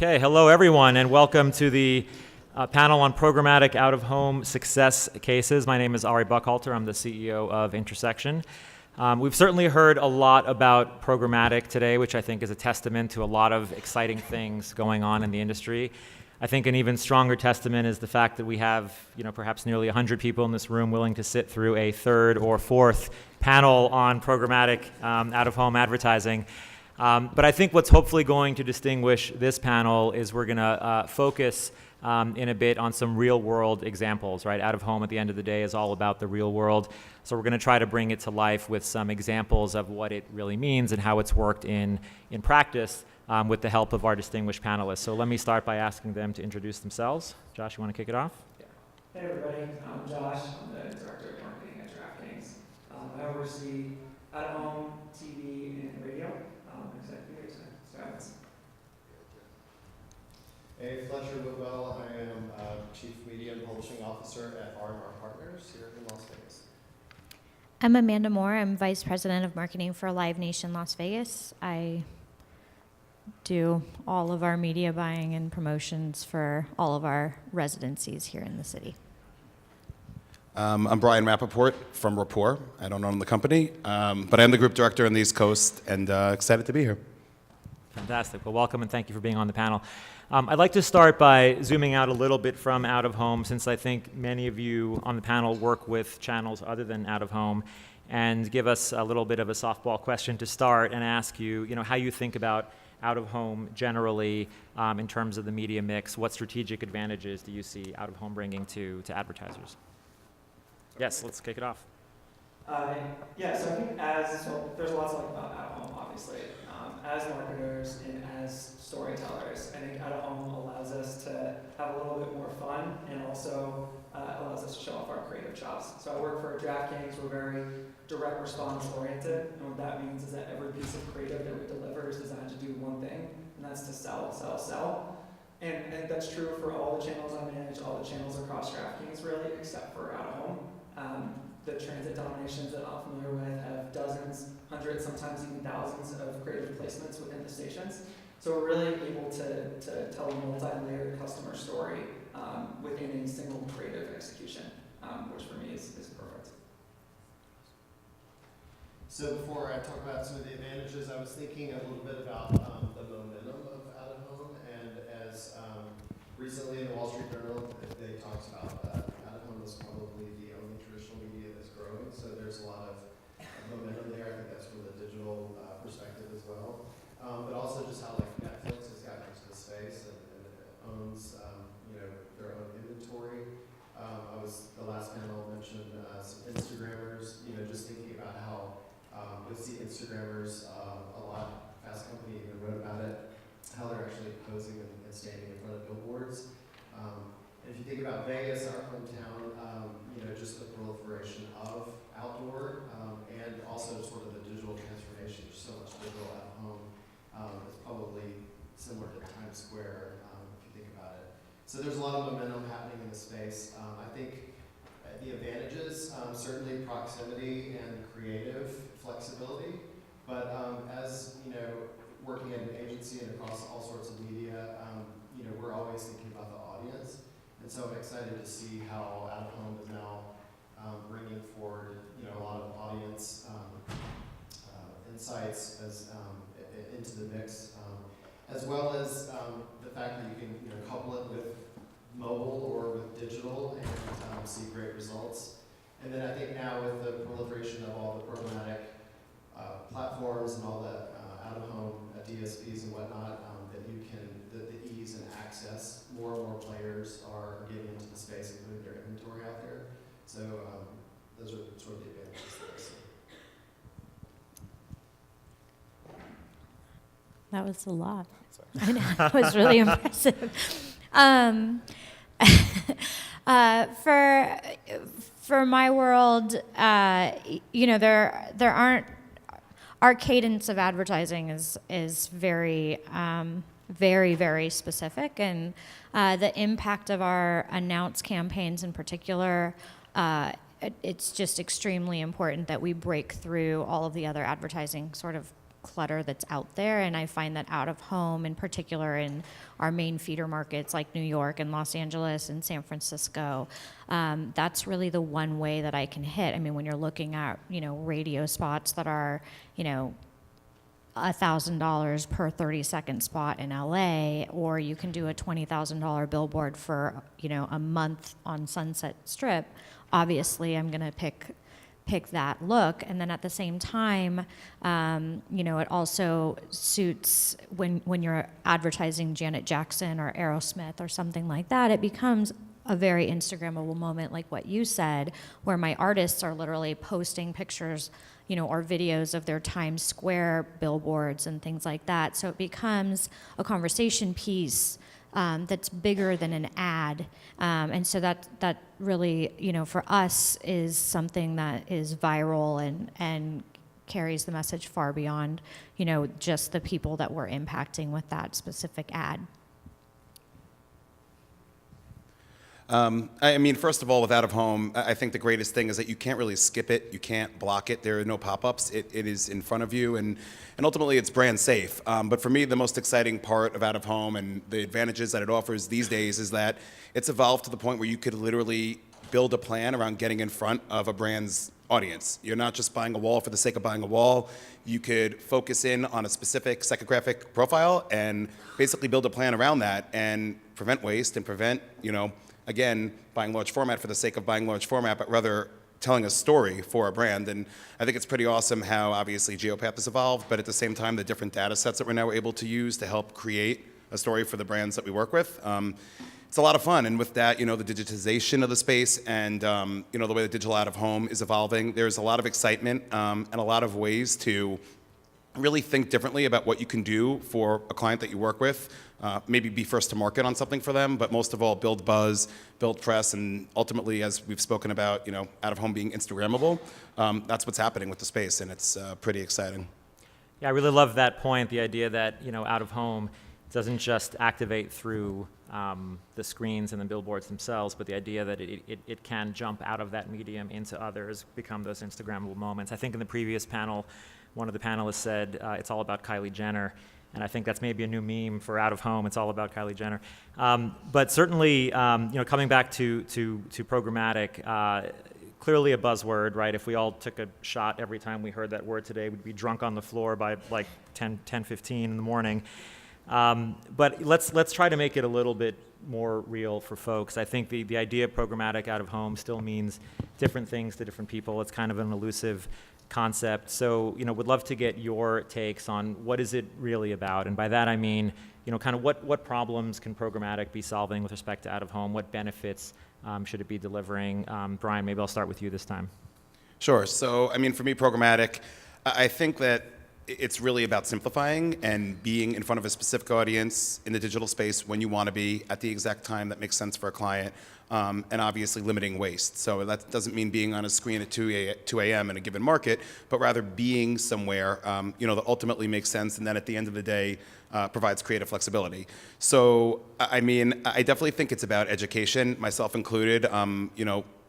Okay, hello everyone, and welcome to the panel on programmatic out-of-home success cases. My name is Ari Buckhalter. I'm the CEO of Intersection. We've certainly heard a lot about programmatic today, which I think is a testament to a lot of exciting things going on in the industry. I think an even stronger testament is the fact that we have, perhaps nearly 100 people in this room willing to sit through a third or fourth panel on programmatic out-of-home advertising. But I think what's hopefully going to distinguish this panel is we're going to focus in a bit on some real-world examples, right? Out-of-home at the end of the day is all about the real world. So we're going to try to bring it to life with some examples of what it really means and how it's worked in practice with the help of our distinguished panelists. So let me start by asking them to introduce themselves. Josh, you want to kick it off? Yeah. Hey everybody, I'm Josh. I'm the Director of Marketing at DraftKings. I oversee out-of-home, TV, and radio. Hey, Fletcher Whitwell. I am Chief Media and Publishing Officer at R&R Partners here in Las Vegas. I'm Amanda Moore. I'm Vice President of Marketing for Live Nation Las Vegas. I do all of our media buying and promotions for all of our residencies here in the city. I'm Brian Rappaport from Rapport. I don't own the company, but I'm the Group Director on the East Coast and excited to be here. Fantastic. Well, welcome and thank you for being on the panel. I'd like to start by zooming out a little bit from out-of-home, since I think many of you on the panel work with channels other than out-of-home, and give us a little bit of a softball question to start and ask you, how you think about out-of-home generally in terms of the media mix. What strategic advantages do you see out-of-home bringing to advertisers? Yes, let's kick it off. So I think there's lots to like about out-of-home, obviously. As marketers and as storytellers, I think out-of-home allows us to have a little bit more fun and also allows us to show off our creative chops. So I work for DraftKings. We're very direct response oriented, and what that means is that every piece of creative that we deliver is designed to do one thing, and that's to sell, sell, sell. And that's true for all the channels I manage, all the channels across DraftKings really, except for out-of-home. The transit dominations that I'm familiar with have dozens, hundreds, sometimes even thousands of creative placements within the stations. So we're really able to tell a multi-layered customer story within a single creative execution, which for me is perfect. So before I talk about some of the advantages, I was thinking a little bit about the momentum of out-of-home, and as recently in the Wall Street Journal, they talked about out-of-home is probably the only traditional media that's growing, so there's a lot of momentum there. I think that's from the digital perspective as well, but also just how like Netflix has gotten into the space and owns their own inventory. The last panel mentioned some Instagrammers, just thinking about how you'll see Instagrammers a lot. Fast Company even wrote about it, how they're actually posing and standing in front of billboards. If you think about Vegas, our hometown, just the proliferation of outdoor and also sort of the digital transformation. There's so much digital at home. It's probably similar to Times Square if you think about it. So there's a lot of momentum happening in the space. I think the advantages, certainly proximity and creative flexibility, but as working at an agency and across all sorts of media, we're always thinking about the audience. And so I'm excited to see how out-of-home is now bringing forward, a lot of audience insights into the mix, as well as the fact that you can couple it with mobile or with digital and see great results. And then I think now with the proliferation of all the programmatic platforms and all the out-of-home DSPs and whatnot, that you can, the ease and access, more and more players are getting into the space and putting their inventory out there. So those are sort of the advantages that I see. That was a lot. I know, that was really impressive. For my world, there aren't. Our cadence of advertising is very, very, very specific, and the impact of our announced campaigns in particular, it's just extremely important that we break through all of the other advertising sort of clutter that's out there. And I find that out of home, in particular in our main feeder markets like New York and Los Angeles and San Francisco, that's really the one way that I can hit. I mean, when you're looking at, radio spots that are, $1,000 per 30-second spot in LA, or you can do a $20,000 billboard for, a month on Sunset Strip, obviously I'm going to pick that look. And then at the same time, it also suits when you're advertising Janet Jackson or Aerosmith or something like that, it becomes a very Instagrammable moment, like what you said, where my artists are literally posting pictures, or videos of their Times Square billboards and things like that. So it becomes a conversation piece that's bigger than an ad. And so that really, for us is something that is viral and carries the message far beyond, just the people that we're impacting with that specific ad. I mean, first of all, with out of home, I think the greatest thing is that you can't really skip it. You can't block it. There are no pop-ups. It is in front of you, and ultimately it's brand safe. But for me, the most exciting part of out of home and the advantages that it offers these days is that it's evolved to the point where you could literally build a plan around getting in front of a brand's audience. You're not just buying a wall for the sake of buying a wall. You could focus in on a specific psychographic profile and basically build a plan around that and prevent waste and prevent, again, buying large format for the sake of buying large format, but rather telling a story for a brand. And I think it's pretty awesome how obviously Geopath has evolved, but at the same time, the different data sets that we're now able to use to help create a story for the brands that we work with. It's a lot of fun. And with that, the digitization of the space and, the way the digital out of home is evolving, there's a lot of excitement and a lot of ways to really think differently about what you can do for a client that you work with. Maybe be first to market on something for them, but most of all, build buzz, build press, and ultimately, as we've spoken about, out of home being Instagrammable. That's what's happening with the space, and it's pretty exciting. Yeah, I really love that point, the idea that, out of home doesn't just activate through the screens and the billboards themselves, but the idea that it can jump out of that medium into others, become those Instagrammable moments. I think in the previous panel, one of the panelists said it's all about Kylie Jenner. And I think that's maybe a new meme for out of home. It's all about Kylie Jenner. But certainly, coming back to programmatic, clearly a buzzword, right? If we all took a shot every time we heard that word today, we'd be drunk on the floor by like 10:15 in the morning. But let's try to make it a little bit more real for folks. I think the idea of programmatic out of home still means different things to different people. It's kind of an elusive concept. So, would love to get your takes on what is it really about? And by that I mean, kind of what problems can programmatic be solving with respect to out of home? What benefits should it be delivering? Brian, maybe I'll start with you this time. Sure. So, I mean, for me, programmatic, I think that it's really about simplifying and being in front of a specific audience in the digital space when you want to be at the exact time that makes sense for a client. And obviously limiting waste. So that doesn't mean being on a screen at 2 a.m. in a given market, but rather being somewhere, that ultimately makes sense, and then at the end of the day, provides creative flexibility. So, I mean, I definitely think it's about education, myself included,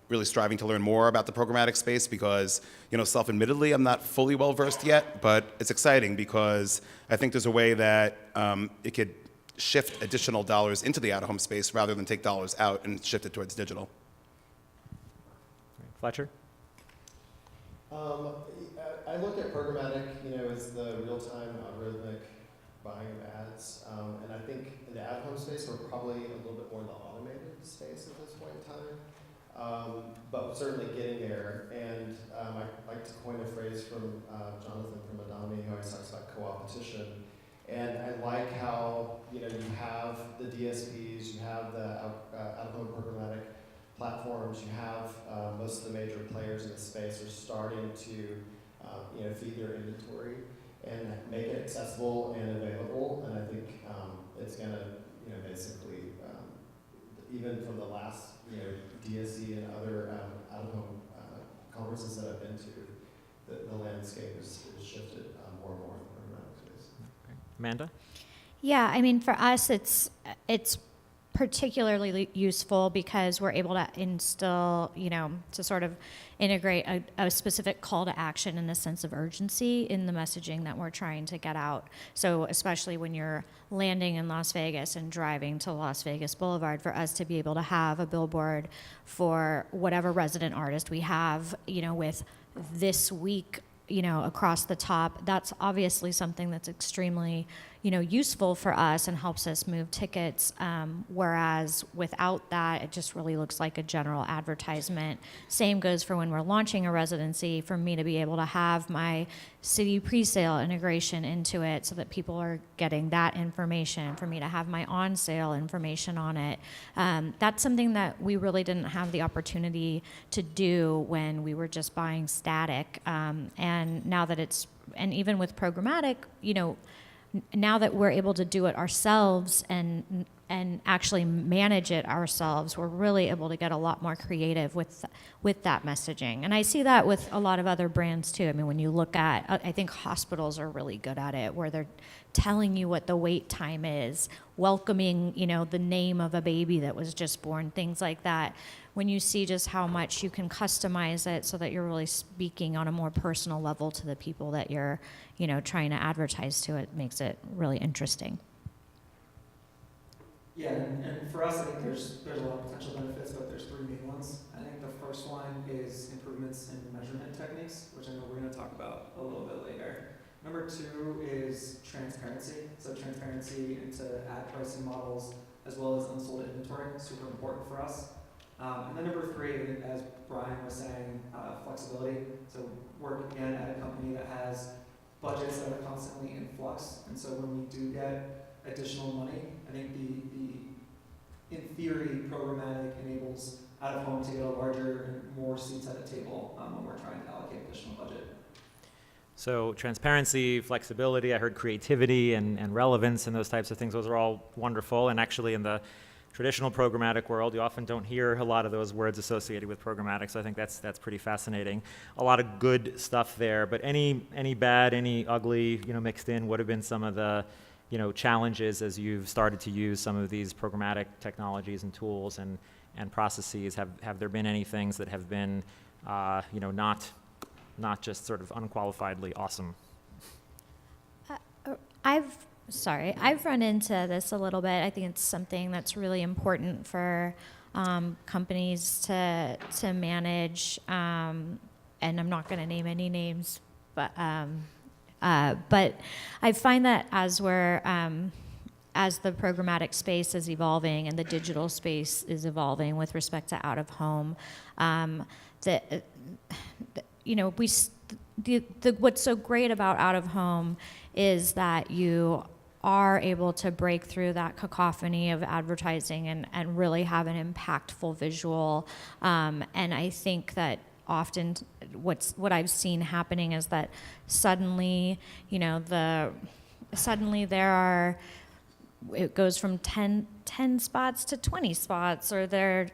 really striving to learn more about the programmatic space because, self-admittedly, I'm not fully well-versed yet, but it's exciting because I think there's a way that it could shift additional dollars into the out-of-home space rather than take dollars out and shift it towards digital. Fletcher? I look at programmatic, as the real-time algorithmic buying of ads, and I think in the out-of-home space we're probably a little bit more in the automated space at this point in time, but certainly getting there. And I like to coin a phrase from Jonathan from Adami, who always talks about co-opetition. And I like how, you have the DSPs, you have the out-of-home programmatic platforms, you have most of the major players in the space are starting to, feed their inventory and make it accessible and available. And I think it's going to, basically, even from the last, DSC and other out-of-home conferences that I've been to, the landscape has shifted more and more in the programmatic space. Amanda? Yeah, I mean, for us, it's particularly useful because we're able to instill, to sort of integrate a specific call to action and a sense of urgency in the messaging that we're trying to get out. So especially when you're landing in Las Vegas and driving to Las Vegas Boulevard, for us to be able to have a billboard for whatever resident artist we have, with this week, across the top, that's obviously something that's extremely, useful for us and helps us move tickets. Whereas without that, it just really looks like a general advertisement. Same goes for when we're launching a residency, for me to be able to have my city presale integration into it so that people are getting that information, for me to have my on sale information on it. That's something that we really didn't have the opportunity to do when we were just buying static. And now that and even with programmatic, now that we're able to do it ourselves and actually manage it ourselves, we're really able to get a lot more creative with that messaging. And I see that with a lot of other brands too. I mean, when you look at, I think hospitals are really good at it, where they're telling you what the wait time is, welcoming, the name of a baby that was just born, things like that. When you see just how much you can customize it so that you're really speaking on a more personal level to the people that you're, trying to advertise to, it makes it really interesting. Yeah, and for us, I think there's a lot of potential benefits, but there's three main ones. I think the first one is improvements in measurement techniques, which I know we're going to talk about a little bit later. Number two is transparency. So transparency into ad pricing models as well as unsold inventory, super important for us. And then number three, I think, as Brian was saying, flexibility. So we're again at a company that has budgets that are constantly in flux, and so when we do get additional money, I think in theory, programmatic enables out of home to get a larger and more seats at a table when we're trying to allocate additional budget. So transparency, flexibility, I heard creativity and relevance and those types of things. Those are all wonderful. And actually in the traditional programmatic world, you often don't hear a lot of those words associated with programmatic. So I think that's pretty fascinating. A lot of good stuff there, but any bad, any ugly, mixed in, what have been some of the challenges as you've started to use some of these programmatic technologies and tools and processes? Have there been any things that have been, not just sort of unqualifiedly awesome? I've run into this a little bit. I think it's something that's really important for companies to manage, and I'm not going to name any names, but I find that as the programmatic space is evolving and the digital space is evolving with respect to out of home, what's so great about out of home is that you are able to break through that cacophony of advertising and really have an impactful visual. And I think that often what I've seen happening is that suddenly, it goes from 10 spots to 20 spots, or they're,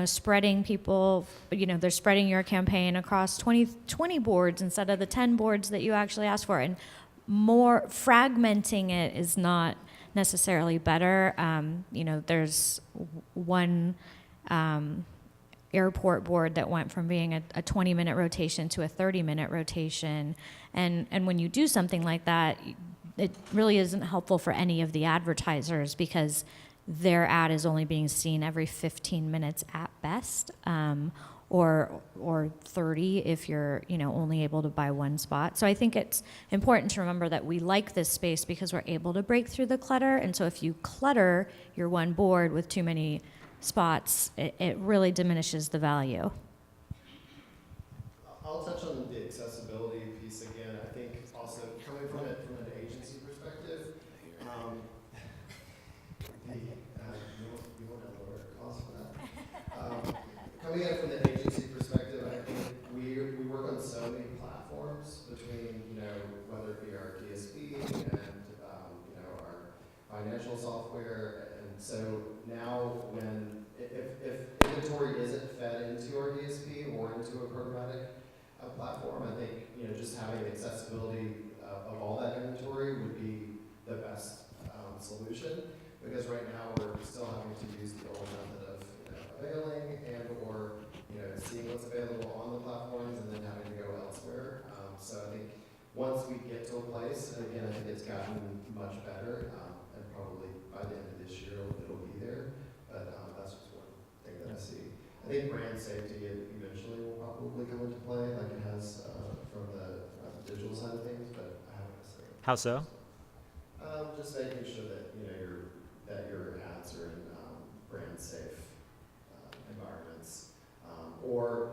spreading people, they're spreading your campaign across 20 boards instead of the 10 boards that you actually asked for. And more fragmenting it is not necessarily better. There's one airport board that went from being a 20-minute rotation to a 30-minute rotation. And when you do something like that, it really isn't helpful for any of the advertisers because their ad is only being seen every 15 minutes at best, or 30 if you're only able to buy one spot. So I think it's important to remember that we like this space because we're able to break through the clutter. And so if you clutter your one board with too many spots, it really diminishes the value. I'll touch on the accessibility piece again. I think also coming from an agency perspective, you want to lower costs for that? Coming at it from the agency perspective, I think we work on so many platforms between whether it be our DSP and our financial software, and so now if inventory isn't fed into our DSP or into a programmatic platform, I think just having accessibility of all that inventory would be the best solution. because right now we're still having to use the old method of availing and or seeing what's available on the platforms and then having to go elsewhere. So I think once we get to a place, and again, I think it's gotten much better, and probably by the end of this year it'll be there. But that's just one thing that I see. I think brand safety eventually will probably come into play, like it has from the digital side of things, but I haven't necessarily. How so? Just making sure that your ads are in brand safe environments. Or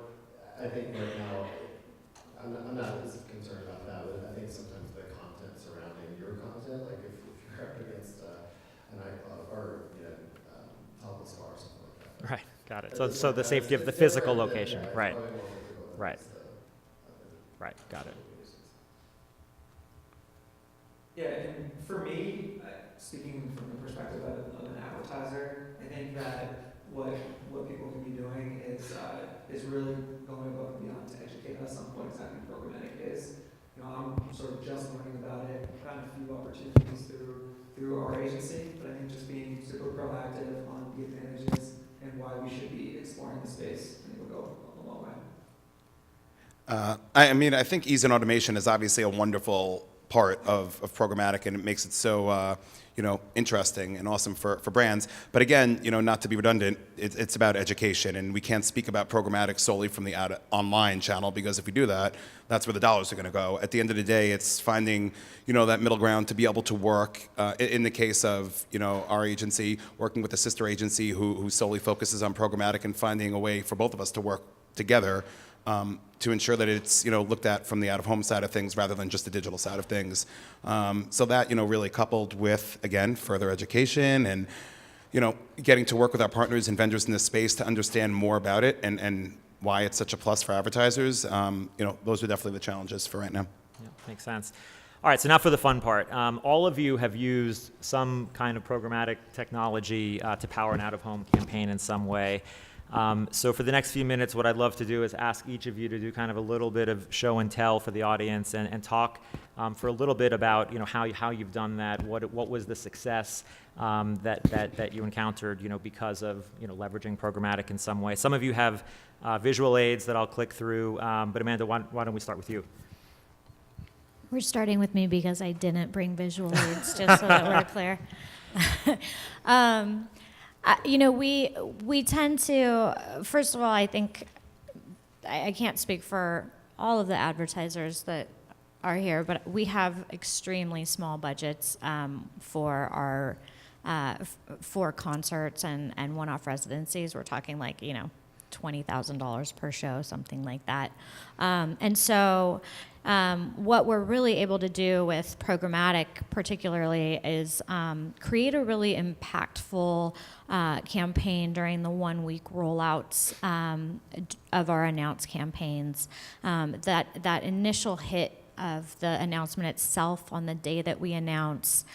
I think right now, I'm not as concerned about that, but I think sometimes the content surrounding your content, like if you're up against an iCloud or Topless Bar or something like that. Right, got it. So the safety of the physical location, right? Right. Right, got it. Yeah, and for me, speaking from the perspective of an advertiser, I think that what people can be doing is really going above and beyond to educate us on what exactly programmatic is. I'm sort of just learning about it, gotten a few opportunities through our agency, but I think just being super proactive on the advantages and why we should be exploring the space, I think will go a long way. I mean, I think ease and automation is obviously a wonderful part of programmatic, and it makes it so interesting and awesome for brands. But again, not to be redundant, it's about education, and we can't speak about programmatic solely from the online channel, because if we do that, that's where the dollars are going to go. At the end of the day, it's finding that middle ground to be able to work. In the case of our agency, working with a sister agency who solely focuses on programmatic, and finding a way for both of us to work together. To ensure that it's looked at from the out-of-home side of things rather than just the digital side of things. So that really coupled with, again, further education and getting to work with our partners and vendors in this space to understand more about it and why it's such a plus for advertisers. Those are definitely the challenges for right now. Yeah, makes sense. All right, so now for the fun part. All of you have used some kind of programmatic technology to power an out-of-home campaign in some way. So for the next few minutes, what I'd love to do is ask each of you to do kind of a little bit of show and tell for the audience, and talk for a little bit about how you've done that. What was the success that you encountered because of leveraging programmatic in some way. Some of you have visual aids that I'll click through, but Amanda, why don't we start with you? We're starting with me because I didn't bring visual aids, just so that we're clear. We tend to, first of all, I think, I can't speak for all of the advertisers that are here, but we have extremely small budgets for our for concerts and one-off residencies. We're talking like $20,000 per show, something like that. And so what we're really able to do with programmatic particularly is create a really impactful campaign during the 1-week rollouts of our announced campaigns. That initial hit of the announcement itself on the day that we announce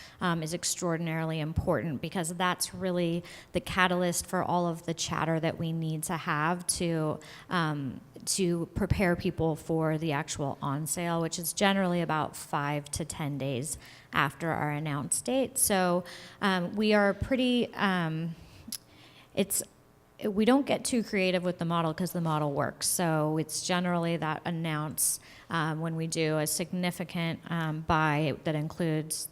is extraordinarily important, because that's really the catalyst for all of the chatter that we need to have to prepare people for the actual on sale, which is generally about 5 to 10 days after our announced date. So we are pretty, we don't get too creative with the model because the model works. So it's generally that announce when we do a significant buy that includes,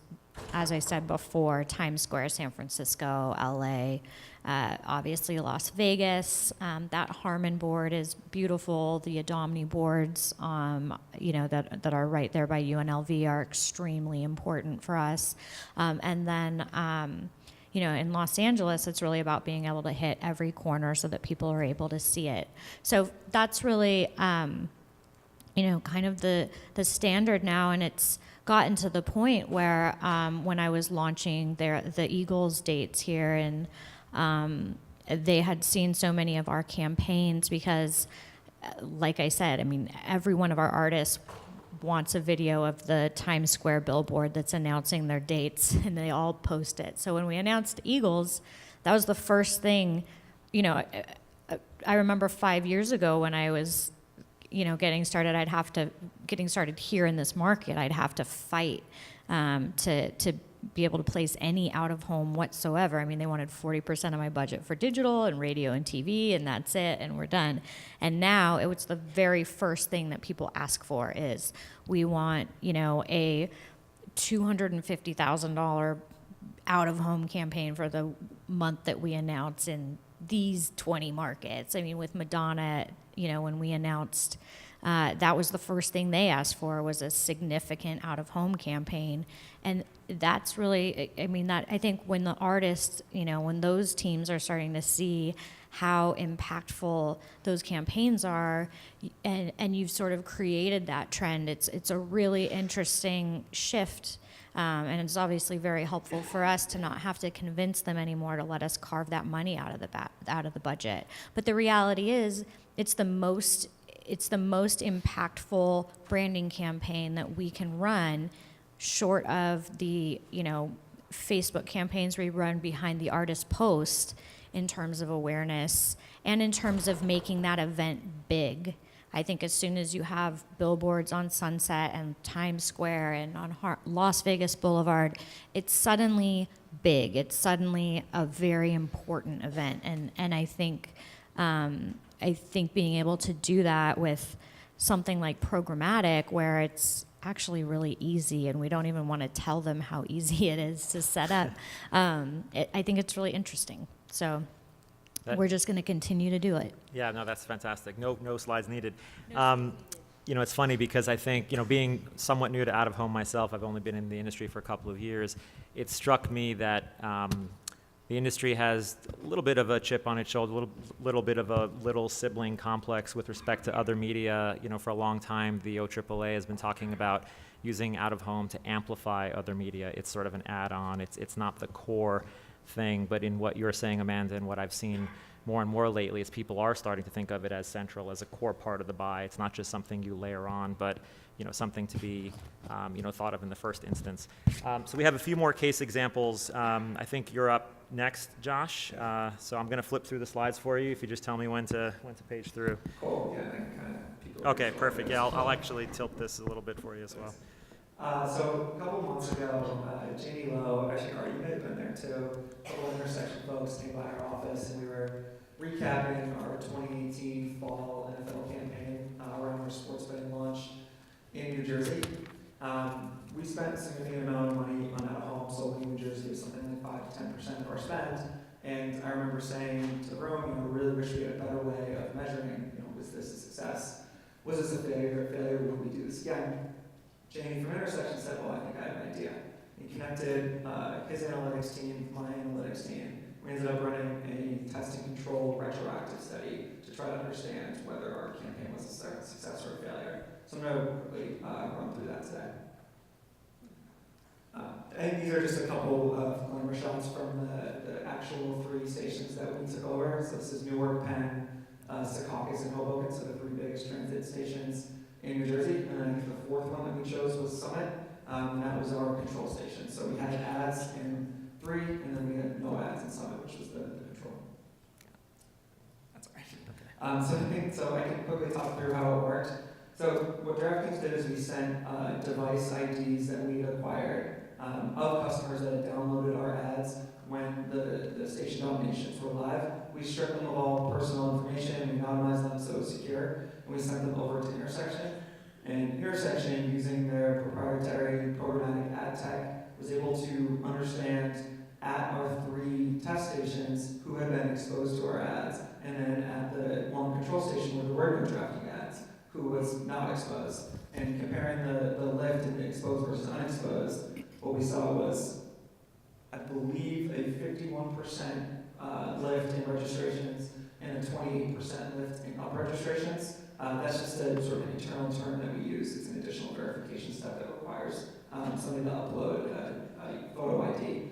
as I said before, Times Square, San Francisco, LA, obviously Las Vegas. That Harmon board is beautiful. The Adomni boards, that are right there by UNLV are extremely important for us. And then, in Los Angeles, it's really about being able to hit every corner so that people are able to see it. So that's really, kind of the standard now, and it's gotten to the point where when I was launching the Eagles dates here, and they had seen so many of our campaigns because, like I said, every one of our artists wants a video of the Times Square billboard that's announcing their dates, and they all post it. So when we announced Eagles, that was the first thing, I remember 5 years ago when I was, getting started here in this market, I'd have to fight to be able to place any out of home whatsoever. I mean, they wanted 40% of my budget for digital and radio and TV, and that's it, and we're done. And now it was the very first thing that people ask for is, we want, a $250,000 out of home campaign for the month that we announce in these 20 markets. I mean, with Madonna, when we announced, that was the first thing they asked for, was a significant out of home campaign. And that's really, I think when the artists, when those teams are starting to see how impactful those campaigns are, and you've sort of created that trend, it's a really interesting shift. And it's obviously very helpful for us to not have to convince them anymore to let us carve that money out of the budget. But the reality is, it's the most impactful branding campaign that we can run, short of the Facebook campaigns we run behind the artist post, in terms of awareness and in terms of making that event big. I think as soon as you have billboards on Sunset and Times Square and on Las Vegas Boulevard, it's suddenly big. It's suddenly a very important event. And I think being able to do that with something like Programmatic, where it's actually really easy and we don't even want to tell them how easy it is to set up, I think it's really interesting. So we're just going to continue to do it. Yeah, no, that's fantastic. No slides needed. It's funny because I think, being somewhat new to out of home myself, I've only been in the industry for a couple of years. It struck me that the industry has a little bit of a chip on its shoulder, a little bit of a little sibling complex with respect to other media. For a long time, the OAAA has been talking about using out of home to amplify other media. It's sort of an add-on. It's not the core thing, but in what you're saying, Amanda, and what I've seen more and more lately is people are starting to think of it as central, as a core part of the buy. It's not just something you layer on, but something to be thought of in the first instance. So we have a few more case examples. I think you're up next, Josh. So I'm going to flip through the slides for you. If you just tell me when to page through. Cool. Yeah, I can kind of peek over Okay, your perfect. shoulder. Yeah, I'll actually tilt this a little bit for you as well. So a couple months ago, Jamie Lowe, actually, Art, you may have been there too, a couple of intersection folks came by our office, and we were recapping our 2018 fall NFL campaign around our sports betting launch in New Jersey. We spent a significant amount of money on out of home, so in New Jersey was something like 5 to 10% of our spend. And I remember saying to the room, I really wish we had a better way of measuring, was this a success? Was this a failure? Would we do this again? Jamie from Intersection said, well, I think I have an idea. He connected his analytics team, my analytics team. We ended up running a test and control retroactive study to try to understand whether our campaign was a success or a failure. So I'm going to quickly run through that today. And these are just a couple of glamour shots from the actual 3 stations that we took over. So this is Newark, Penn, Secaucus, and Hoboken, so the 3 biggest transit stations in New Jersey. And then the 4th one that we chose was Summit, and that was our control station. So we had ads in 3, and then we had no ads in Summit, which was the control. That's all right. So I can quickly talk through how it worked. So what DraftKings did is we sent device IDs that we had acquired of customers that had downloaded our ads when the station dominations were live. We stripped them of all personal information, we anonymized them so it was secure, and we sent them over to Intersection. And Intersection, using their proprietary programmatic ad tech, was able to understand at our 3 test stations who had been exposed to our ads, and then at the one control station where there were no trafficking ads, who was not exposed. And comparing the lift in exposed versus unexposed, what we saw was, I believe, a 51% lift in registrations and a 28% lift in up registrations. That's just a sort of an internal term that we use. It's an additional verification step that requires somebody to upload a photo ID.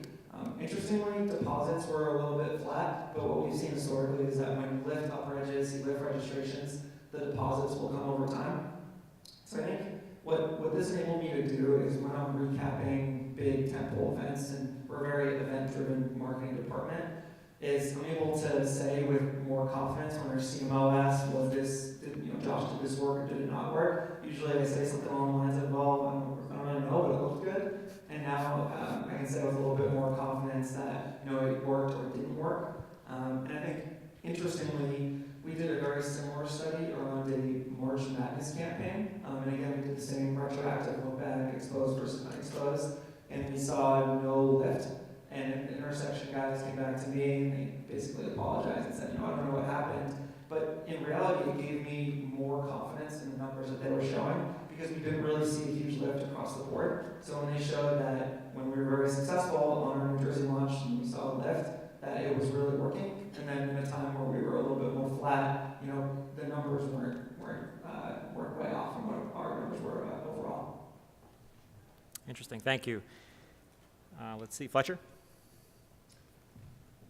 Interestingly, deposits were a little bit flat, but what we've seen historically is that when you lift up regis, you lift registrations, the deposits will come over time. So I think what this enabled me to do is when I'm recapping big tentpole events, and we're a very event-driven marketing department, is I'm able to say with more confidence when our CMO asks, Josh, did this work or did it not work? Usually I say something along the lines of, well, I don't really know, but it looked good. And now I can say with a little bit more confidence that it worked or it didn't work. And I think interestingly, we did a very similar study around a March Madness campaign. And again, we did the same retroactive look back, exposed versus unexposed, and we saw no lift. And intersection guys came back to me and they basically apologized and said, I don't know what happened. But in reality, it gave me more confidence in the numbers that they were showing because we didn't really see a huge lift across the board. So when they showed that when we were very successful on our New Jersey launch and we saw a lift, that it was really working. And then in a time where we were a little bit more flat, the numbers weren't way off from what our numbers were overall. Interesting. Thank you. Let's see, Fletcher.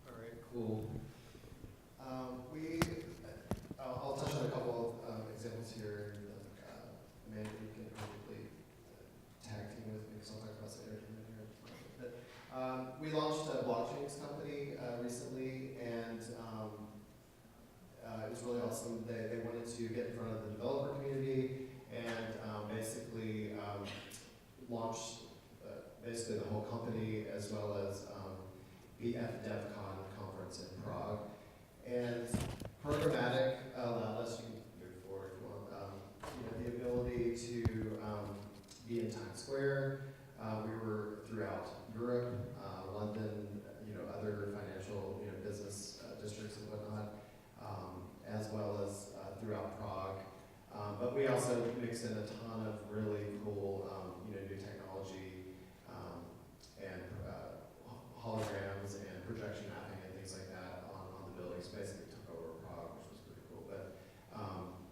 All right, cool. I'll touch on a couple of examples here. Amanda, you can probably tag team with me because I'll talk about some entertainment here. But, we launched a blockchains company recently, and it was really awesome. They wanted to get in front of the developer community and basically launch basically the whole company as well as BF DevCon conference in Prague. And Programmatic allowed us, you can move forward if you want, the ability to be in Times Square. We were throughout Europe, London, other financial, business districts and whatnot, as well as throughout Prague. But we also mixed in a ton of really cool, new technology and holograms and projection mapping and things like that on the buildings. Basically took over Prague, which was pretty cool. But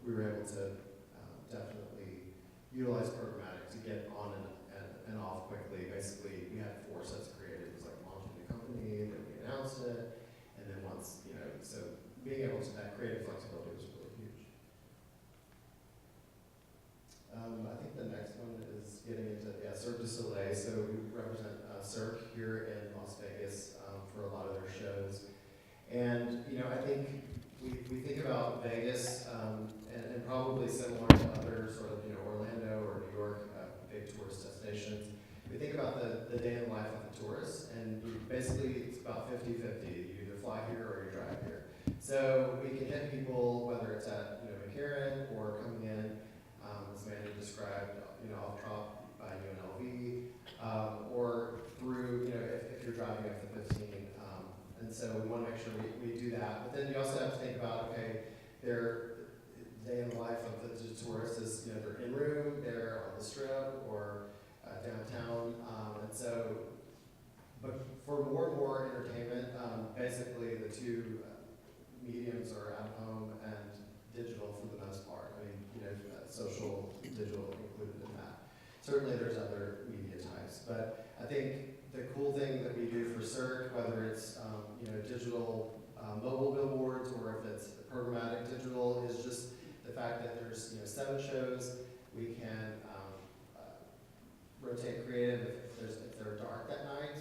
we were able to definitely utilize Programmatic to get on and off quickly. Basically, we had 4 sets created. It was like launching the company, then we announced it, and then once, so being able to, that creative flexibility was really huge. I think the next one is getting into, Cirque du Soleil. So we represent Cirque here in Las Vegas for a lot of their shows. And, I think we think about Vegas and probably similar to other sort of, Orlando or New York, big tourist destinations. We think about the day in the life of the tourist, and basically it's about 50-50. You either fly here or you drive here. So we can hit people, whether it's at, McCarran or coming in, as Amanda described, off Trop by UNLV, or through, if you're driving up the 15. And so we want to make sure we do that. But then you also have to think about, okay, their day in the life of the tourist is, they're in room, they're on the strip or downtown. And so, but for more and more entertainment, basically the two mediums are out of home and digital for the most part. I mean, social, digital included in that. Certainly there's other media types, but I think the cool thing that we do for Cirque, whether it's digital mobile billboards or if it's programmatic digital, is just the fact that there's 7 shows. We can rotate creative if they're dark that night.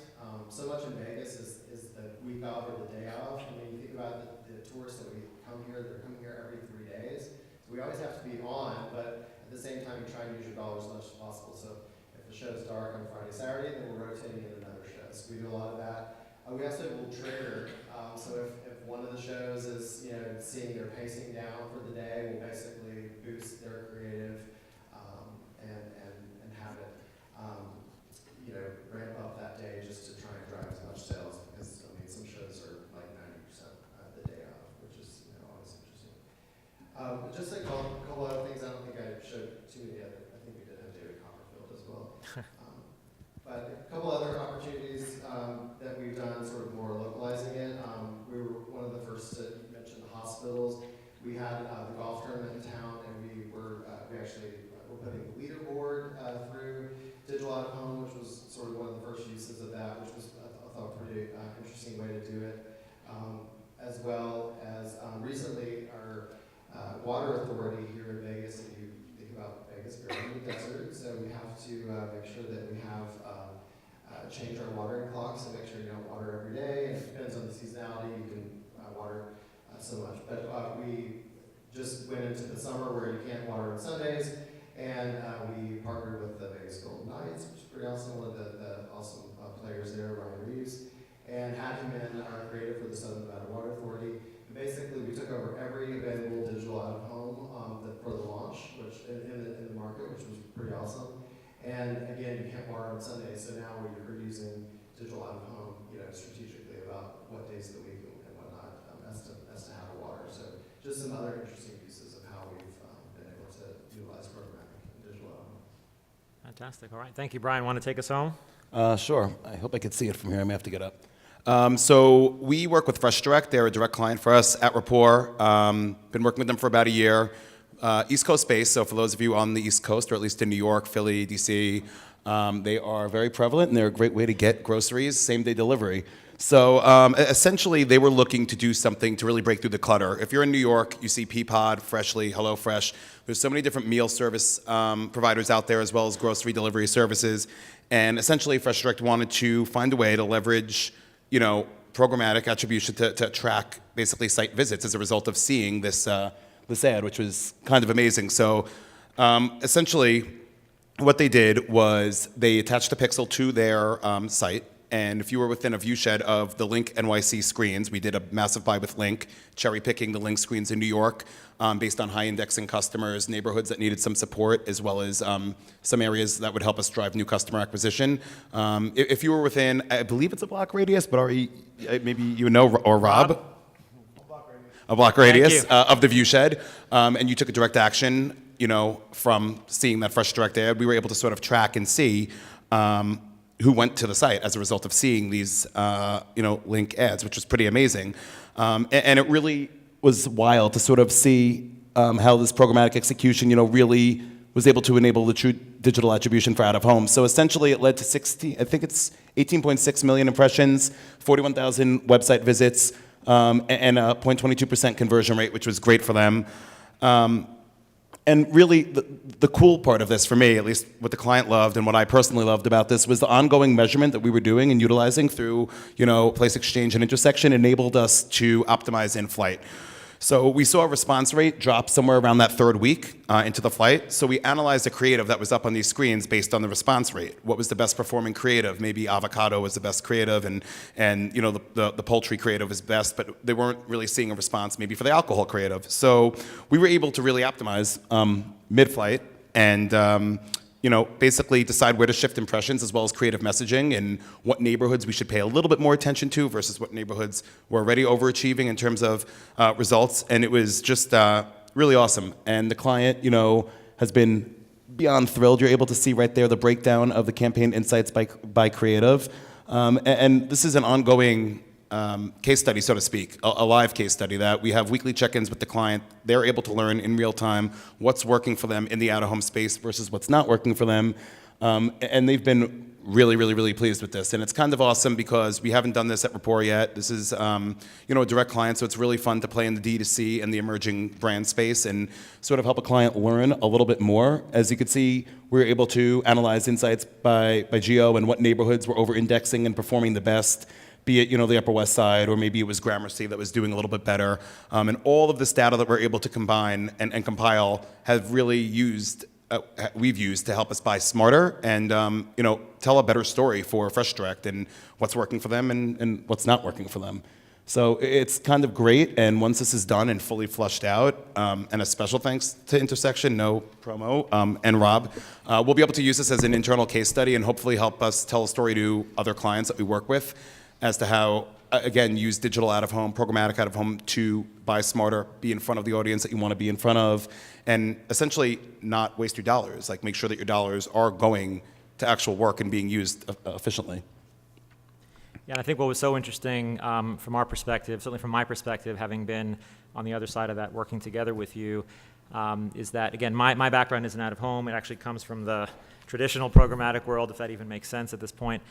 So much in Vegas is the week of or the day of. I mean, you think about the tourists that we come here, they're coming here every 3 days. So we always have to be on, but at the same time, you try and use your dollars as much as possible. So if the show's dark on Friday, Saturday, then we're rotating in another show. So we do a lot of that. We also will trigger. So if one of the shows is seeing their pacing down for the day, we'll basically boost their creative and have it ramp up that day just to try and drive as much sales, because I mean some shows are like 90% the day of, which is always interesting. Just a couple other things. I don't think I showed too many other. I think we did have David Copperfield as well. But a couple other opportunities that we've done, sort of more localizing it. We were one of the first to mention the hospitals. We had the golf tournament in town, and we were putting the leaderboard through digital out of home, which was sort of one of the first uses of that, which was I thought a pretty interesting way to do it. As well as recently our water authority here in Vegas. If you think about Vegas, we're in the desert, so we have to make sure that we have change our watering clocks and make sure you don't water every day. And it depends on the seasonality, you can water so much. But we just went into the summer where you can't water on Sundays, and we partnered with the Vegas Golden Knights, which is pretty awesome. One of the awesome players there, Ryan Reeves, and had him in our creative for the Southern Nevada Water Authority. And basically, we took over every available digital out of home for the launch, which in the market, which was pretty awesome. And again, you can't water on Sunday, so now we're using digital out of home, strategically about what days of the week and whatnot as to how to water. So just some other interesting pieces of how we've been able to utilize programmatic and digital out of home. Fantastic. All right. Thank you, Brian. Want to take us home? Sure. I hope I can see it from here. I may have to get up. So we work with Fresh Direct. They're a direct client for us at Rapport. Been working with them for about a year. East Coast based, so for those of you on the East Coast, or at least in New York, Philly, DC, they are very prevalent, and they're a great way to get groceries, same-day delivery. So essentially, they were looking to do something to really break through the clutter. If you're in New York, you see Peapod, Freshly, HelloFresh. There's so many different meal service providers out there, as well as grocery delivery services. And essentially, Fresh Direct wanted to find a way to leverage, programmatic attribution to track basically site visits as a result of seeing this ad, which was kind of amazing. So essentially, what they did was they attached a pixel to their site, and if you were within a viewshed of the Link NYC screens, we did a massive buy with Link, cherry picking the Link screens in New York based on high indexing customers, neighborhoods that needed some support, as well as some areas that would help us drive new customer acquisition. If you were within, I believe it's a block radius, but maybe you know, or Rob? A block radius of the viewshed, and you took a direct action, from seeing that Fresh Direct ad, we were able to sort of track and see who went to the site as a result of seeing these, Link ads, which was pretty amazing. And it really was wild to sort of see how this programmatic execution, really was able to enable the true digital attribution for out of home. So essentially, it led to 18.6 million impressions, 41,000 website visits, and a 0.22% conversion rate, which was great for them. And really, the cool part of this, for me, at least what the client loved and what I personally loved about this, was the ongoing measurement that we were doing and utilizing through, Place Exchange and Intersection enabled us to optimize in flight. So we saw a response rate drop somewhere around that third week into the flight. So we analyzed the creative that was up on these screens based on the response rate. What was the best performing creative? Maybe avocado was the best creative, and the poultry creative is best, but they weren't really seeing a response maybe for the alcohol creative. So we were able to really optimize mid-flight and basically decide where to shift impressions as well as creative messaging and what neighborhoods we should pay a little bit more attention to versus what neighborhoods were already overachieving in terms of results. And it was just really awesome. And the client, has been beyond thrilled. You're able to see right there the breakdown of the campaign insights by creative. And this is an ongoing case study, so to speak, a live case study that we have weekly check-ins with the client. They're able to learn in real time what's working for them in the out-of-home space versus what's not working for them. And they've been really, really, really pleased with this. And it's kind of awesome because we haven't done this at Rapport yet. This is, a direct client, so it's really fun to play in the D2C and the emerging brand space and sort of help a client learn a little bit more. As you can see, we were able to analyze insights by geo and what neighborhoods were over-indexing and performing the best, be it, the Upper West Side, or maybe it was Gramercy that was doing a little bit better. And all of this data that we're able to combine and compile have really we've used to help us buy smarter and, tell a better story for Fresh Direct and what's working for them and what's not working for them. So it's kind of great, and once this is done and fully flushed out, and a special thanks to Intersection, no promo, and Rob, we'll be able to use this as an internal case study and hopefully help us tell a story to other clients that we work with as to how, again, use digital out-of-home, programmatic out-of-home to buy smarter, be in front of the audience that you want to be in front of, and essentially not waste your dollars. Like, make sure that your dollars are going to actual work and being used efficiently. Yeah, and I think what was so interesting from our perspective, certainly from my perspective, having been on the other side of that, working together with you, is that, again, my background isn't out-of-home. It actually comes from the traditional programmatic world, if that even makes sense at this point.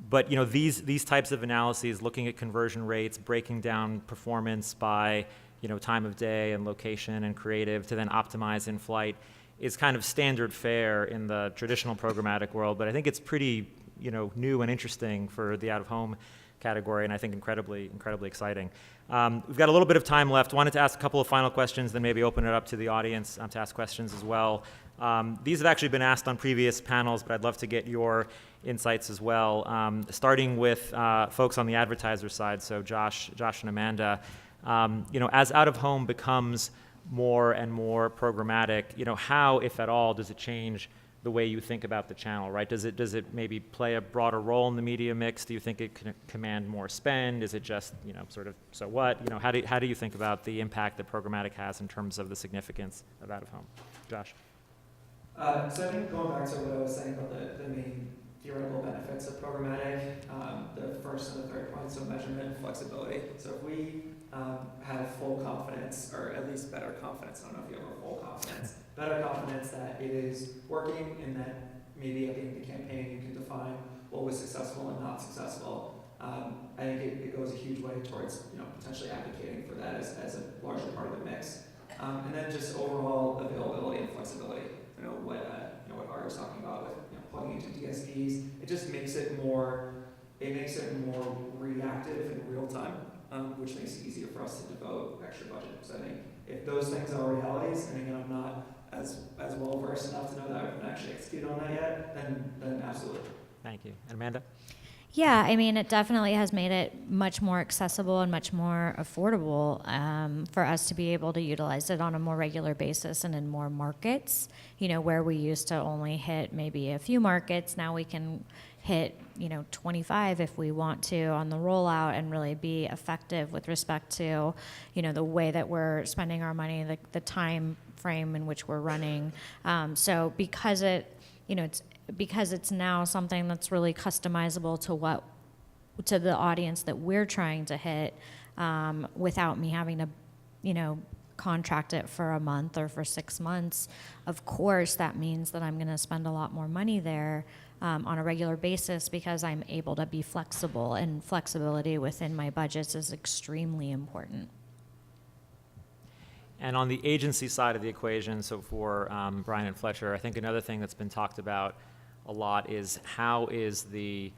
But these types of analyses, looking at conversion rates, breaking down performance by time of day and location and creative to then optimize in flight, is kind of standard fare in the traditional programmatic world. But I think it's pretty new and interesting for the out-of-home category, and I think incredibly exciting. We've got a little bit of time left. Wanted to ask a couple of final questions, then maybe open it up to the audience to ask questions as well. These have actually been asked on previous panels, but I'd love to get your insights as well, starting with folks on the advertiser side, so Josh and Amanda. As out-of-home becomes more and more programmatic, how, if at all, does it change the way you think about the channel, right? Does it maybe play a broader role in the media mix? Do you think it can command more spend? Is it just, sort of, so what? How do you think about the impact that programmatic has in terms of the significance of out-of-home? Josh? So I think going back to what I was saying about the main theoretical benefits of programmatic, the first and the third point, so measurement and flexibility. So if we have full confidence, or at least better confidence, I don't know if you have a full confidence, better confidence that it is working and that maybe at the end of the campaign you can define what was successful and not successful. I think it goes a huge way towards potentially advocating for that as a larger part of the mix. And then just overall availability and flexibility. What Ari was talking about with plugging into DSPs, it just makes it more reactive in real time, which makes it easier for us to devote extra budget. So I think if those things are realities, and again, I'm not as well versed enough to know that I haven't actually executed on that yet, then absolutely. Thank you. And Amanda? Yeah, I mean, it definitely has made it much more accessible and much more affordable for us to be able to utilize it on a more regular basis and in more markets. Where we used to only hit maybe a few markets, now we can hit 25 if we want to on the rollout and really be effective with respect to the way that we're spending our money, the time frame in which we're running. So because it's now something that's really customizable to the audience that we're trying to hit, without me having to contract it for a month or for 6 months. Of course, that means that I'm going to spend a lot more money there on a regular basis because I'm able to be flexible, and flexibility within my budgets is extremely important. And on the agency side of the equation, so for Brian and Fletcher, I think another thing that's been talked about a lot is how is the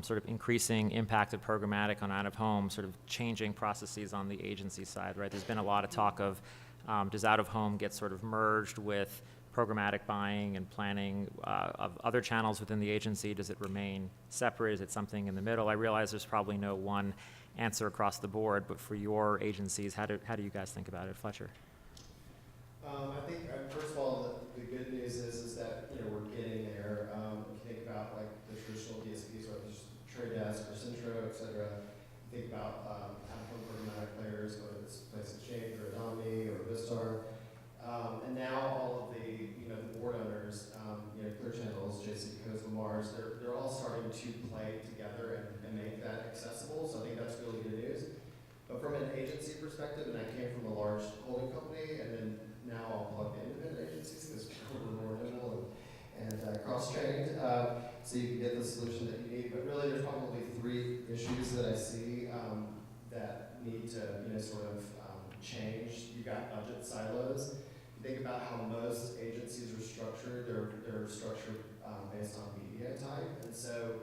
sort of increasing impact of programmatic on out-of-home sort of changing processes on the agency side, right? There's been a lot of talk of does out-of-home get sort of merged with programmatic buying and planning of other channels within the agency? Does it remain separate? Is it something in the middle? I realize there's probably no one answer across the board, but for your agencies, how do you guys think about it? Fletcher? I think, first of all, the good news is that we're getting there. If you think about like the traditional DSPs, whether it's Trade Desk or Centro, et cetera, you think about out-of-home programmatic players, whether it's Place Exchange or Adobe or Vistar, and now all of the the board owners, Clear Channels, JC Co's, Lamar's, they're all starting to play together and make that accessible. So I think that's really good news. But from an agency perspective, and I came from a large holding company, and then now I'll plug the independent agencies because we're more nimble and cross-trained, so you can get the solution that you need. But really, there's probably 3 issues that I see that need to sort of change. You've got budget silos. You think about how most agencies are structured. They're structured based on media type, and so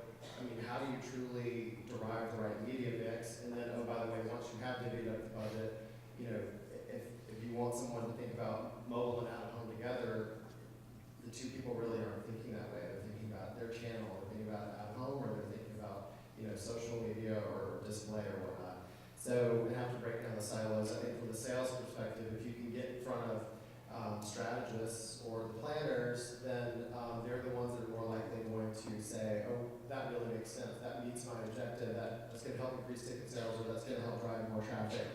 how do you truly derive the right media mix? And then, oh, by the way, once you have divvied up the budget, if you want someone to think about mobile and out-of-home together, the 2 people really aren't thinking that way. They're thinking about their channel, they're thinking about out-of-home, or they're thinking about social media or display or whatnot. So we have to break down the silos. I think from the sales perspective, if you can get in front of strategists or the planners, then they're the ones that are more likely going to say, oh, that really makes sense, that meets my objective, that's going to help increase ticket sales, or that's going to help drive more traffic.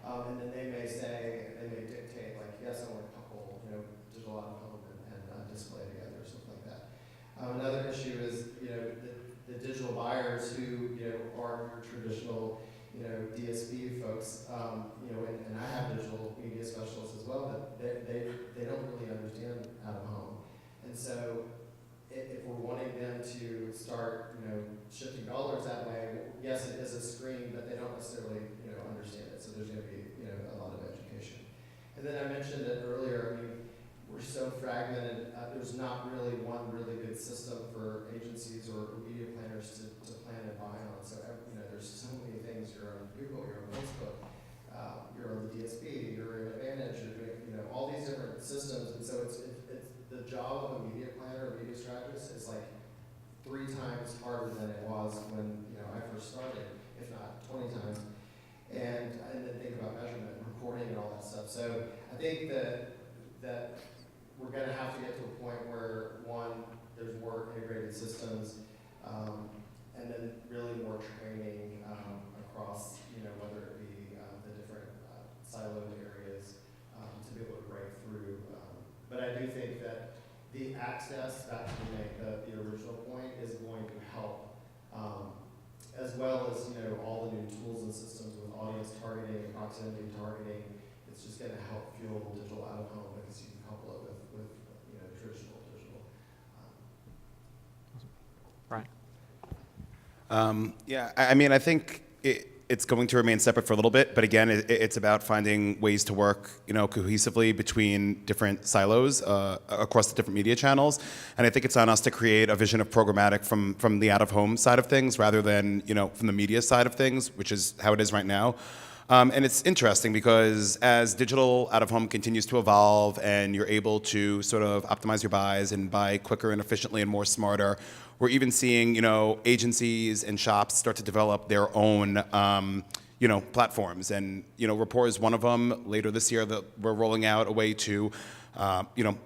And then they may dictate, like, yes, I want to couple digital out-of-home and display together, or something like that. Another issue is the digital buyers who are your traditional DSP folks, and I have digital media specialists as well, but they don't really understand out-of-home. And so if we're wanting them to start, shifting dollars that way, yes, it is a screen, but they don't necessarily, understand it. So there's going to be, a lot of education. And then I mentioned it earlier, we're so fragmented. There's not really one really good system for agencies or media planners to plan and buy on. So, there's so many things. You're on Google, you're on Facebook, you're on the DSP, you're in Advantage, you're doing, all these different systems. And so it's the point where, one, there's more integrated systems, and then really more training across, whether it be the different siloed areas to be able to break through. But I do think that the access, back to the original point, is going to help, as well as all the new tools and systems with audience targeting, proximity targeting. It's just going to help fuel digital out of home because you can couple it with traditional digital. Right. Yeah, I mean, I think it's going to remain separate for a little bit, but again, it's about finding ways to work, cohesively between different silos across the different media channels. And I think it's on us to create a vision of programmatic from the out-of-home side of things rather than, from the media side of things, which is how it is right now. And it's interesting because as digital out-of-home continues to evolve and you're able to sort of optimize your buys and buy quicker and efficiently and more smarter, we're even seeing, agencies and shops start to develop their own, platforms. And, Rapport is one of them. Later this year, we're rolling out a way to,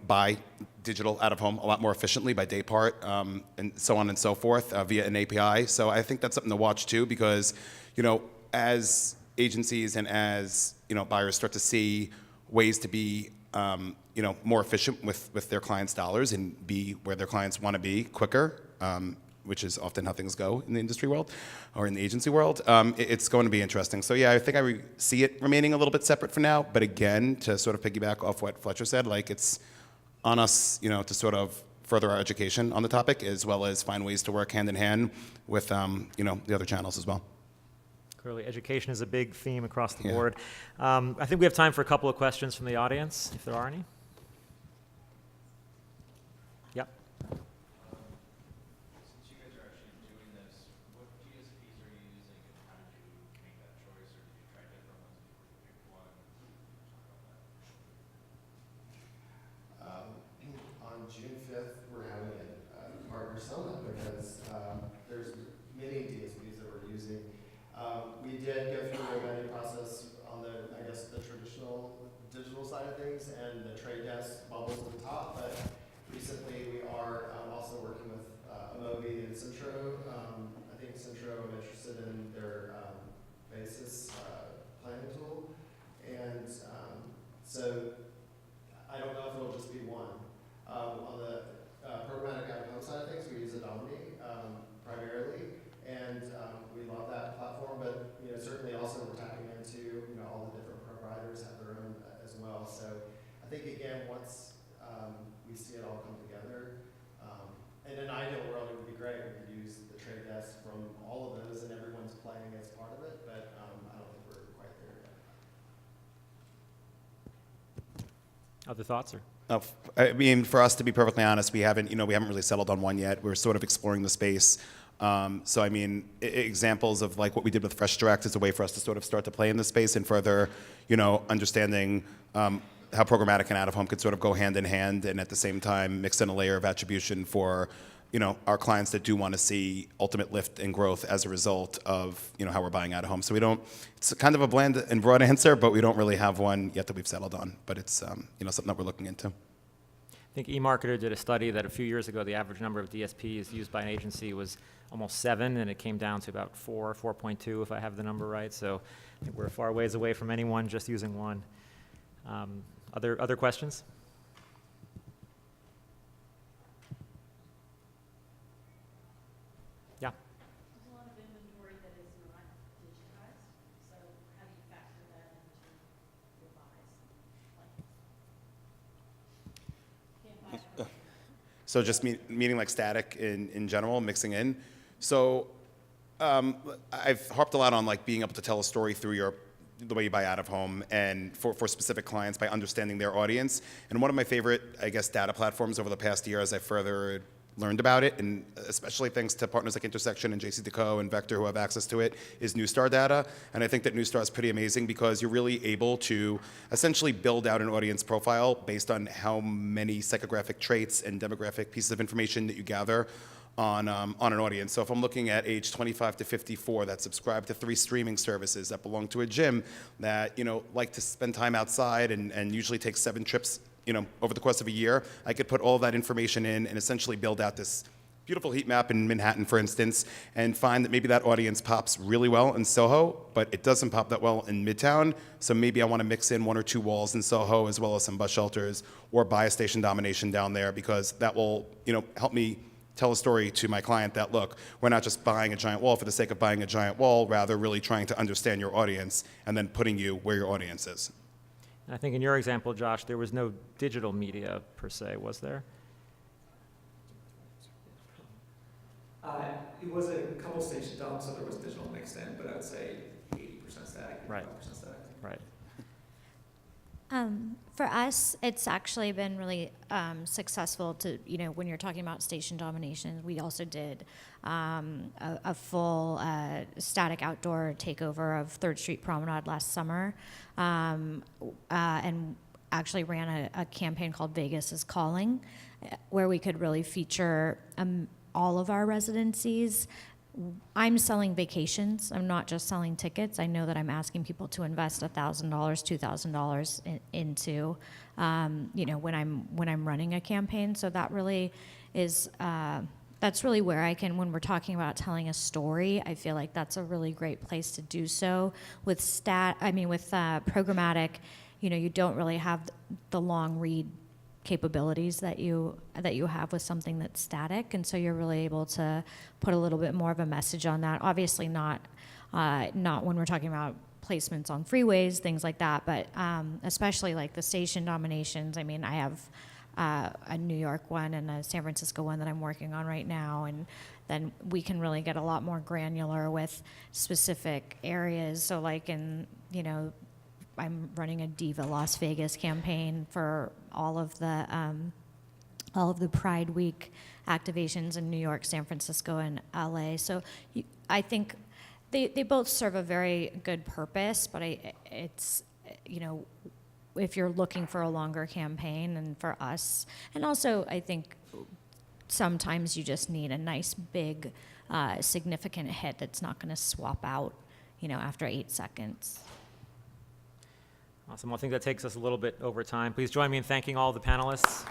buy digital out-of-home a lot more efficiently by day part, and so on and so forth via an API. So I think that's something to watch too because, as agencies and as buyers start to see ways to be more efficient with their clients' dollars and be where their clients want to be quicker, which is often how things go in the industry world or in the agency world, it's going to be interesting. So yeah, I think I see it remaining a little bit separate for now. But again, to sort of piggyback off what Fletcher said, like it's on us, to sort of further our education on the topic as well as find ways to work hand in hand with, the other channels as well. Clearly, education is a big theme across the Yeah. board. I think we have time for a couple of questions from the audience, if there are any. Yep. Since you guys are actually doing this, what DSPs are you using and how did you make that choice, or did you try different ones before you picked one? On June 5th, we're having a partner summit because there's many DSPs that we're using. We did go through a vetting process on the traditional digital side of things, and the trade desk bubbles at the top. But recently, we are also working with Amobi and Centro. I think Centro, I'm interested in their basis planning tool, and so I don't know if it'll just be one. On the programmatic out-of-home side of things, we use Adobe primarily, and we love that platform. But certainly also we're tapping into all the different providers have their own as well. So I think again, once we see it all come together, in an ideal world, it would be great. We could use the trade desk from all of those, and everyone's playing as part of it. But I don't think we're quite there yet. Other thoughts? Or? I mean, for us, to be perfectly honest, we haven't really settled on one yet. We're sort of exploring the space. So, I mean, examples of like what we did with Fresh Direct is a way for us to sort of start to play in this space and further, understanding how programmatic and out-of-home could sort of go hand in hand and at the same time mix in a layer of attribution for, our clients that do want to see ultimate lift and growth as a result of, how we're buying out-of-home. So it's kind of a bland and broad answer, but we don't really have one yet that we've settled on. But it's, something that we're looking into. I think eMarketer did a study that a few years ago, the average number of DSPs used by an agency was almost 7, and it came down to about 4.2, if I have the number right. So I think we're a far ways away from anyone just using one. Other questions? Yeah. There's a lot of inventory that is not digitized, so how do you factor that into your buys? Like, can't buy it. So just meaning like static in general, mixing in. So I've harped a lot on like being able to tell a story through the way you buy out of home and for specific clients by understanding their audience. And one of my favorite, data platforms over the past year as I further learned about it, and especially thanks to partners like Intersection and JCDecaux and Vector who have access to it, is Neustar data. And I think that Neustar is pretty amazing because you're really able to essentially build out an audience profile based on how many psychographic traits and demographic pieces of information that you gather on an audience. So if I'm looking at age 25 to 54 that subscribe to 3 streaming services that belong to a gym that like to spend time outside and usually take 7 trips over the course of a year, I could put all that information in and essentially build out this beautiful heat map in Manhattan, for instance, and find that maybe that audience pops really well in Soho, but it doesn't pop that well in Midtown. So maybe I want to mix in 1 or 2 walls in Soho as well as some bus shelters, or buy a station domination down there, because that will, help me tell a story to my client that, look, we're not just buying a giant wall for the sake of buying a giant wall, rather really trying to understand your audience and then putting you where your audience is. And I think in your example, Josh, there was no digital media per se, was there? It was a couple station dumps, so there was digital mixed in, but I would say 80% static, 85% Right. static. Right. For us, it's actually been really successful to, when you're talking about station domination, we also did a full static outdoor takeover of 3rd Street Promenade last summer, and actually ran a campaign called Vegas is Calling, where we could really feature all of our residencies. I'm selling vacations. I'm not just selling tickets. I know that I'm asking people to invest $1,000, $2,000 into, when I'm running a campaign. So that really is, that's really where I can, when we're talking about telling a story, I feel like that's a really great place to do so. With programmatic, you don't really have the long read capabilities that you have with something that's static, and so you're really able to put a little bit more of a message on that. Obviously not when we're talking about placements on freeways, things like that, but especially like the station dominations. I mean, I have a New York one and a San Francisco one that I'm working on right now, and then we can really get a lot more granular with specific areas. So like I'm running a Diva Las Vegas campaign for all of the Pride Week activations in New York, San Francisco, and LA. So I think they both serve a very good purpose, but it's if you're looking for a longer campaign, and for us, and also I think sometimes you just need a nice big significant hit that's not going to swap out after 8 seconds. Awesome. Well, I think that takes us a little bit over time. Please join me in thanking all the panelists.